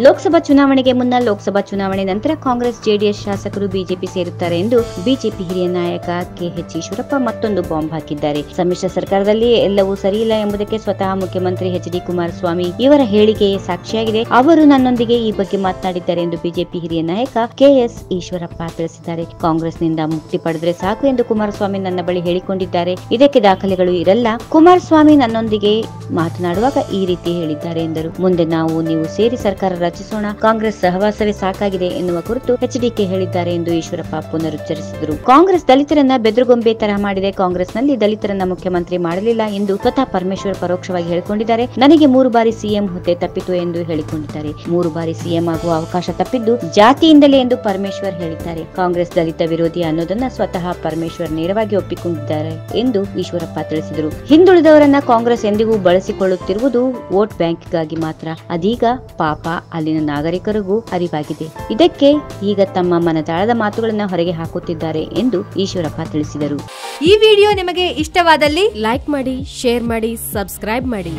ಲೋಕಸಭಾ ಚುನಾವಣೆಗೆ ಮುನ್ನ ಲೋಕಸಭಾ ಚುನಾವಣೆ ನಂತರ ಕಾಂಗ್ರೆಸ್ ಜೆಡಿಎಸ್ ಶಾಸಕರು ಬಿಜೆಪಿ ಸೇರುತ್ತಾರೆ ಎಂದು ಬಿಜೆಪಿ ಹಿರಿಯ ನಾಯಕ ಕೆಎಚ್ ಈಶ್ವರಪ್ಪ ಮತ್ತೊಂದು ಬಾಂಬ್ ಹಾಕಿದ್ದಾರೆ. ಸಮ್ಮಿಶ್ರ ಸರ್ಕಾರದಲ್ಲಿ ಎಲ್ಲವೂ ಸರಿಯಿಲ್ಲ ಎಂಬುದಕ್ಕೆ ಸ್ವತಃ ಮುಖ್ಯಮಂತ್ರಿ ಎಚ್.ಡಿ. ಕುಮಾರಸ್ವಾಮಿ ಇವರ ಹೇಳಿಕೆಯೇ ಸಾಕ್ಷಿಯಾಗಿದೆ. ಅವರು ನನ್ನೊಂದಿಗೆ ಈ ಬಗ್ಗೆ ಮಾತನಾಡಿದ್ದಾರೆ ಎಂದು ಬಿಜೆಪಿ ಹಿರಿಯ ನಾಯಕ ಕೆಎಸ್ ಈಶ್ವರಪ್ಪ ತಿಳಿಸಿದ್ದಾರೆ. ಕಾಂಗ್ರೆಸ್ನಿಂದ ಮುಕ್ತಿ ಪಡೆದ್ರೆ ಸಾಕು ಎಂದು ಕುಮಾರಸ್ವಾಮಿ ನನ್ನ ಬಳಿ ಹೇಳಿಕೊಂಡಿದ್ದಾರೆ. ಇದಕ್ಕೆ ದಾಖಲೆಗಳು ಇರಲ್ಲ. ಕುಮಾರಸ್ವಾಮಿ ನನ್ನೊಂದಿಗೆ ಮಾತನಾಡುವಾಗ ಈ ರೀತಿ ಹೇಳಿದ್ದಾರೆ ಎಂದರು. ಮುಂದೆ ನೀವು ಸೇರಿ ಸರ್ಕಾರ ರಚಿಸೋಣ, ಕಾಂಗ್ರೆಸ್ ಸಹವಾಸವೇ ಸಾಕಾಗಿದೆ ಎನ್ನುವ ಕುರಿತು ಎಚ್ಡಿಕೆ ಹೇಳಿದ್ದಾರೆ ಎಂದು ಈಶ್ವರಪ್ಪ ಪುನರುಚ್ಚರಿಸಿದರು. ಕಾಂಗ್ರೆಸ್ ದಲಿತರನ್ನ ಬೆದರುಗೊಂಬೆ ತರಹ ಮಾಡಿದೆ. ಕಾಂಗ್ರೆಸ್ನಲ್ಲಿ ದಲಿತರನ್ನ ಮುಖ್ಯಮಂತ್ರಿ ಮಾಡಲಿಲ್ಲ ಎಂದು ಸ್ವತಃ ಪರಮೇಶ್ವರ್ ಪರೋಕ್ಷವಾಗಿ ಹೇಳಿಕೊಂಡಿದ್ದಾರೆ. ನನಗೆ 3 ಬಾರಿ ಸಿಎಂ ಹುದ್ದೆ ತಪ್ಪಿತು ಎಂದು ಹೇಳಿಕೊಂಡಿದ್ದಾರೆ. 3 ಬಾರಿ ಸಿಎಂ ಆಗುವ ಅವಕಾಶ ತಪ್ಪಿದ್ದು ಜಾತಿಯಿಂದಲೇ ಎಂದು ಪರಮೇಶ್ವರ್ ಹೇಳಿದ್ದಾರೆ. ಕಾಂಗ್ರೆಸ್ ದಲಿತ ವಿರೋಧಿ ಅನ್ನೋದನ್ನ ಸ್ವತಃ ಪರಮೇಶ್ವರ್ ನೇರವಾಗಿ ಒಪ್ಪಿಕೊಂಡಿದ್ದಾರೆ ಎಂದು ಈಶ್ವರಪ್ಪ ತಿಳಿಸಿದರು. ಹಿಂದುಳಿದವರನ್ನ ಕಾಂಗ್ರೆಸ್ ಎಂದಿಗೂ ಬಳಸಿಕೊಳ್ಳುತ್ತಿರುವುದು ವೋಟ್ ಬ್ಯಾಂಕ್ಗಾಗಿ ಮಾತ್ರ. ಅದೀಗ ಪಾಪ ಅಲ್ಲಿನ ನಾಗರಿಕರಿಗೂ ಅರಿವಾಗಿದೆ. ಇದಕ್ಕೆ ಈಗ ತಮ್ಮ ಮನದಾಳದ ಮಾತುಗಳನ್ನು ಹೊರಗೆ ಹಾಕುತ್ತಿದ್ದಾರೆ ಎಂದು ಈಶ್ವರಪ್ಪ ತಿಳಿಸಿದರು. ಈ ವಿಡಿಯೋ ನಿಮಗೆ ಇಷ್ಟವಾದಲ್ಲಿ ಲೈಕ್ ಮಾಡಿ, ಶೇರ್ ಮಾಡಿ, ಸಬ್ಸ್ಕ್ರೈಬ್ ಮಾಡಿ.